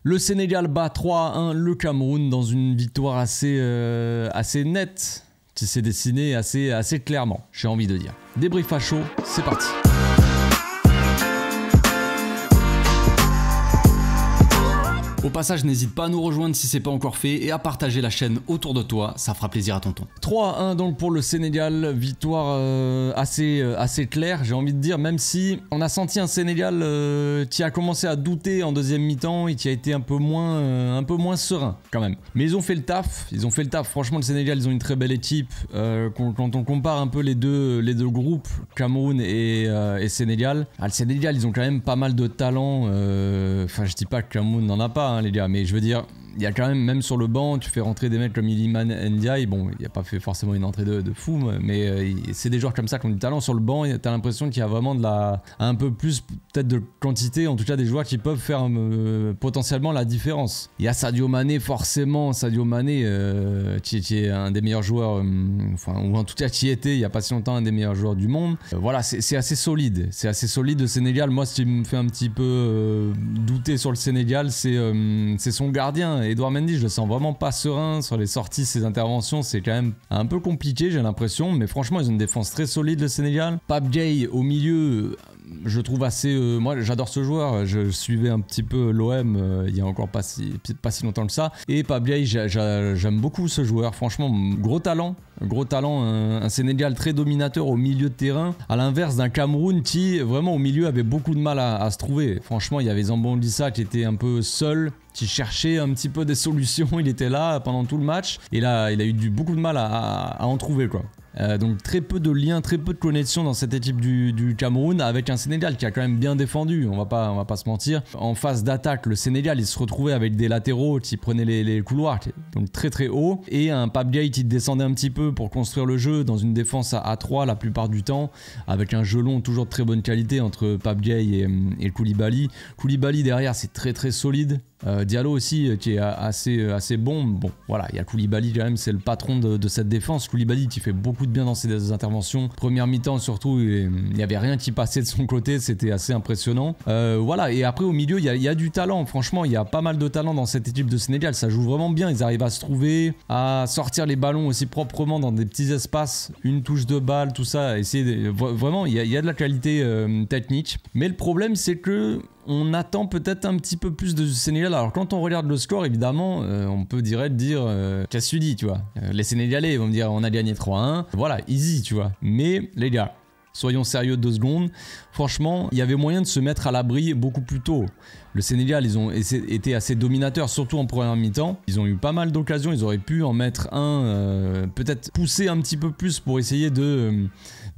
Le Sénégal bat 3-1 le Cameroun dans une victoire assez nette qui s'est dessinée assez clairement, j'ai envie de dire. Débrief à chaud, c'est parti. Au passage, n'hésite pas à nous rejoindre si c'est pas encore fait et à partager la chaîne autour de toi, ça fera plaisir à tonton. 3-1 donc pour le Sénégal, victoire assez claire, j'ai envie de dire, même si on a senti un Sénégal qui a commencé à douter en deuxième mi-temps et qui a été un peu moins serein quand même. Mais ils ont fait le taf, franchement le Sénégal ils ont une très belle équipe, quand on compare un peu les deux groupes, Cameroun et Sénégal, le Sénégal ils ont quand même pas mal de talent, enfin je dis pas que Cameroun n'en a pas, les gars, mais je veux dire, il y a quand même sur le banc, tu fais rentrer des mecs comme Iliman Ndiaye, bon, il n'a pas fait forcément une entrée de fou, mais c'est des joueurs comme ça qui ont du talent sur le banc, et t'as l'impression qu'il y a vraiment un peu plus peut-être de quantité, en tout cas des joueurs qui peuvent faire potentiellement la différence. Il y a Sadio Mané, forcément, qui est un des meilleurs joueurs, ou en tout cas qui était il n'y a pas si longtemps un des meilleurs joueurs du monde. Voilà, c'est assez solide, le Sénégal. Moi, ce qui me fait un petit peu douter sur le Sénégal, c'est son gardien. Edouard Mendy, je le sens vraiment pas serein sur les sorties, ses interventions, c'est quand même un peu compliqué, j'ai l'impression, mais franchement, ils ont une défense très solide, le Sénégal. Pape Gueye au milieu, je trouve assez... moi, j'adore ce joueur, je suivais un petit peu l'OM il y a encore pas si longtemps que ça, et Pape Gueye, j'aime beaucoup ce joueur, franchement, gros talent, un Sénégal très dominateur au milieu de terrain, à l'inverse d'un Cameroun qui, vraiment, au milieu, avait beaucoup de mal à se trouver. Franchement, il y avait Zambon-Dissa qui était un peu seul, qui cherchait un petit peu des solutions, il était là pendant tout le match, et là, il a eu beaucoup de mal à en trouver, quoi. Donc très peu de liens, très peu de connexion dans cette équipe du Cameroun, avec un Sénégal qui a quand même bien défendu, on va pas se mentir. En phase d'attaque, le Sénégal il se retrouvait avec des latéraux qui prenaient les couloirs, donc très haut, et un Pape Gueye qui descendait un petit peu pour construire le jeu dans une défense à 3 la plupart du temps, avec un jeu long toujours de très bonne qualité entre Pape Gueye et Koulibaly. Koulibaly derrière c'est très solide. Diallo aussi qui est assez bon. Bon voilà, il y a Koulibaly quand même, c'est le patron de cette défense. Koulibaly qui fait beaucoup de bien dans ses interventions. Première mi-temps surtout, il n'y avait rien qui passait de son côté, c'était assez impressionnant. Voilà, et après au milieu, il y a du talent. Franchement, il y a pas mal de talent dans cette équipe de Sénégal. Ça joue vraiment bien, ils arrivent à se trouver, à sortir les ballons aussi proprement dans des petits espaces, une touche de balle, tout ça. Vraiment, il y a de la qualité technique. Mais le problème, c'est que on attend peut-être un petit peu plus de Sénégal. Alors quand on regarde le score, évidemment, on peut dire qu'est-ce que tu dis, tu vois. Les Sénégalais ils vont me dire on a gagné 3-1. Voilà, easy, tu vois. Mais les gars, soyons sérieux 2 secondes. Franchement, il y avait moyen de se mettre à l'abri beaucoup plus tôt. Le Sénégal, ils ont été assez dominateurs, surtout en première mi-temps. Ils ont eu pas mal d'occasions, ils auraient pu en mettre un, peut-être pousser un petit peu plus pour essayer de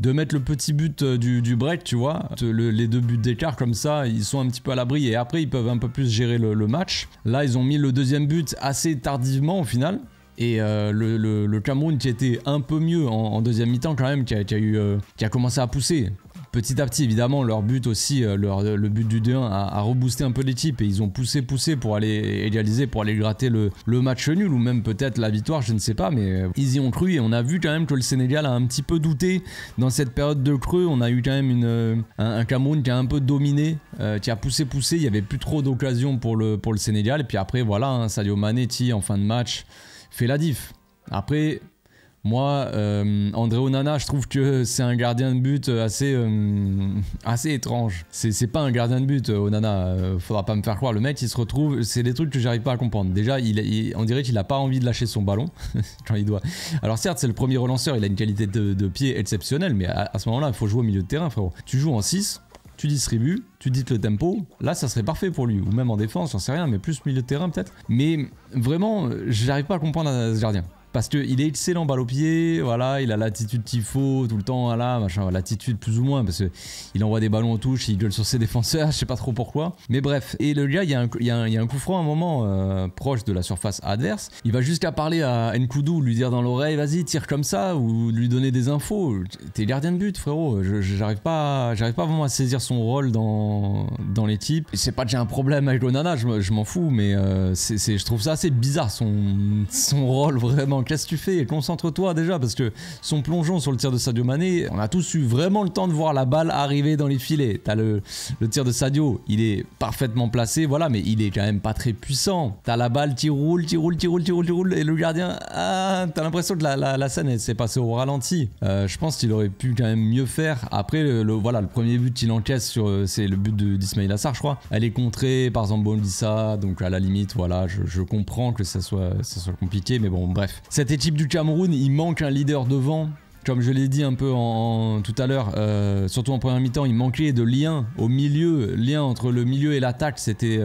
mettre le petit but du break, tu vois. Les 2 buts d'écart comme ça, ils sont un petit peu à l'abri et après ils peuvent un peu plus gérer le match. Là, ils ont mis le 2e but assez tardivement au final. Et le Cameroun qui était un peu mieux en deuxième mi-temps quand même, qui a commencé à pousser. Petit à petit, évidemment, leur but aussi, le but du 2-1 a reboosté un peu l'équipe et ils ont poussé pour aller égaliser, pour aller gratter le match nul ou même peut-être la victoire, je ne sais pas, mais ils y ont cru et on a vu quand même que le Sénégal a un petit peu douté dans cette période de creux. On a eu quand même un Cameroun qui a un peu dominé, qui a poussé, il n'y avait plus trop d'occasions pour le Sénégal et puis après voilà, hein, Sadio Mané qui en fin de match fait la diff. Après... Moi, André Onana, je trouve que c'est un gardien de but assez étrange. C'est pas un gardien de but, Onana, faudra pas me faire croire. Le mec, il se retrouve, c'est des trucs que j'arrive pas à comprendre. Déjà, on dirait qu'il a pas envie de lâcher son ballon quand il doit. Alors certes, c'est le premier relanceur, il a une qualité de pied exceptionnelle, mais à ce moment-là, il faut jouer au milieu de terrain, frérot. Tu joues en 6, tu distribues, tu dites le tempo, là ça serait parfait pour lui, ou même en défense, j'en sais rien, mais plus milieu de terrain peut-être. Mais vraiment, j'arrive pas à comprendre ce gardien. Parce qu'il est excellent balle au pied, voilà, il a l'attitude qu'il faut tout le temps, voilà, machin, l'attitude plus ou moins, parce qu'il envoie des ballons en touche, il gueule sur ses défenseurs, je sais pas trop pourquoi. Mais bref, et le gars, il y a un coup franc à un moment proche de la surface adverse, il va jusqu'à parler à Nkoudou, lui dire dans l'oreille, vas-y, tire comme ça, ou lui donner des infos. T'es gardien de but, frérot, j'arrive pas vraiment à saisir son rôle dans l'équipe. C'est pas que j'ai un problème avec Onana, je m'en fous, mais je trouve ça assez bizarre, son rôle vraiment qu'est-ce que tu fais? Concentre-toi déjà, parce que son plongeon sur le tir de Sadio Mané, on a tous eu vraiment le temps de voir la balle arriver dans les filets. T'as le tir de Sadio, il est parfaitement placé, voilà, mais il est quand même pas très puissant. T'as la balle qui roule, et le gardien, t'as l'impression que la scène elle s'est passée au ralenti. Je pense qu'il aurait pu quand même mieux faire. Après, voilà, le premier but qu'il encaisse, c'est le but d'Ismaïla Sarr, je crois. Elle est contrée par Zambo-Anguissa, donc à la limite, voilà, je comprends que ça soit compliqué, mais bon, bref. Cette équipe du Cameroun, il manque un leader devant. Comme je l'ai dit un peu tout à l'heure, surtout en première mi-temps, il manquait de lien au milieu, lien entre le milieu et l'attaque, c'était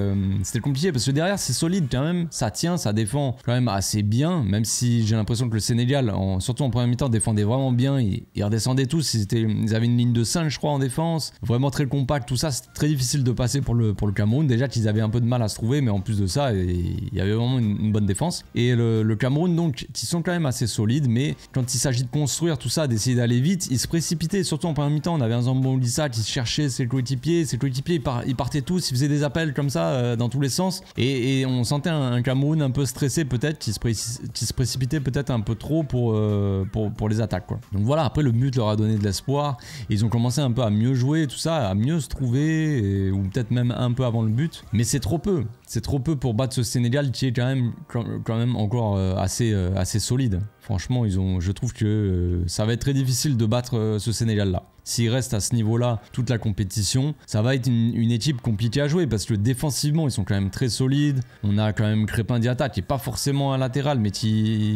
compliqué parce que derrière c'est solide quand même, ça tient, ça défend quand même assez bien, même si j'ai l'impression que le Sénégal, surtout en première mi-temps, défendait vraiment bien, ils redescendaient tous, ils avaient une ligne de 5 je crois en défense, vraiment très compact, tout ça, c'était très difficile de passer pour le Cameroun, déjà qu'ils avaient un peu de mal à se trouver, mais en plus de ça, il y avait vraiment une bonne défense. Et le Cameroun donc, qui sont quand même assez solides, mais quand il s'agit de construire tout ça, d'essayer d'aller vite, il se précipitait, surtout en première mi-temps. On avait un Zambo-Anguissa qui cherchait ses coéquipiers ils partaient tous, ils faisaient des appels comme ça dans tous les sens, et on sentait un Cameroun un peu stressé peut-être, qui se précipitait peut-être un peu trop pour les attaques, quoi. Donc voilà, après le but leur a donné de l'espoir, et ils ont commencé un peu à mieux jouer, tout ça, à mieux se trouver, ou peut-être même un peu avant le but, mais c'est trop peu. C'est trop peu pour battre ce Sénégal qui est quand même encore assez solide. Franchement, je trouve que ça va être très difficile de battre ce Sénégal-là. S'il reste à ce niveau-là toute la compétition, ça va être une équipe compliquée à jouer parce que défensivement, ils sont quand même très solides. On a quand même Crépin Diatta qui est pas forcément un latéral, mais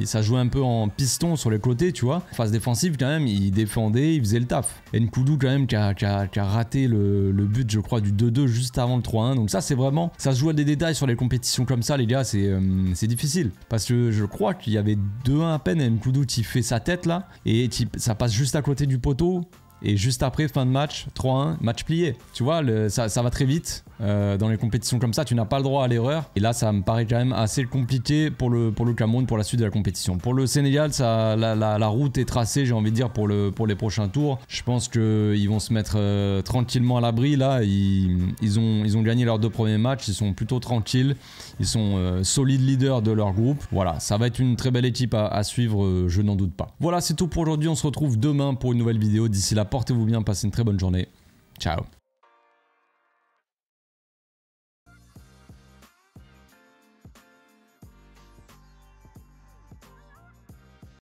ça jouait un peu en piston sur les côtés, tu vois. Phase défensive, quand même, il défendait, il faisait le taf. Nkoudou, quand même, qui a raté le but, je crois, du 2-2 juste avant le 3-1. Donc ça, c'est vraiment... Ça se joue à des détails sur les compétitions comme ça, les gars, c'est difficile. Parce que je crois qu'il y avait 2-1 à peine, et Nkoudou qui fait sa tête, là, et ça passe juste à côté du poteau. Et juste après, fin de match, 3-1, match plié. Tu vois, ça va très vite. Dans les compétitions comme ça, tu n'as pas le droit à l'erreur. Et là, ça me paraît quand même assez compliqué pour le Cameroun, pour la suite de la compétition. Pour le Sénégal, la route est tracée, j'ai envie de dire, pour les prochains tours. Je pense qu'ils vont se mettre tranquillement à l'abri. Là, ils ont gagné leurs 2 premiers matchs. Ils sont plutôt tranquilles. Ils sont solides leaders de leur groupe. Voilà, ça va être une très belle équipe à suivre, je n'en doute pas. Voilà, c'est tout pour aujourd'hui. On se retrouve demain pour une nouvelle vidéo. D'ici là, portez-vous bien, passez une très bonne journée. Ciao.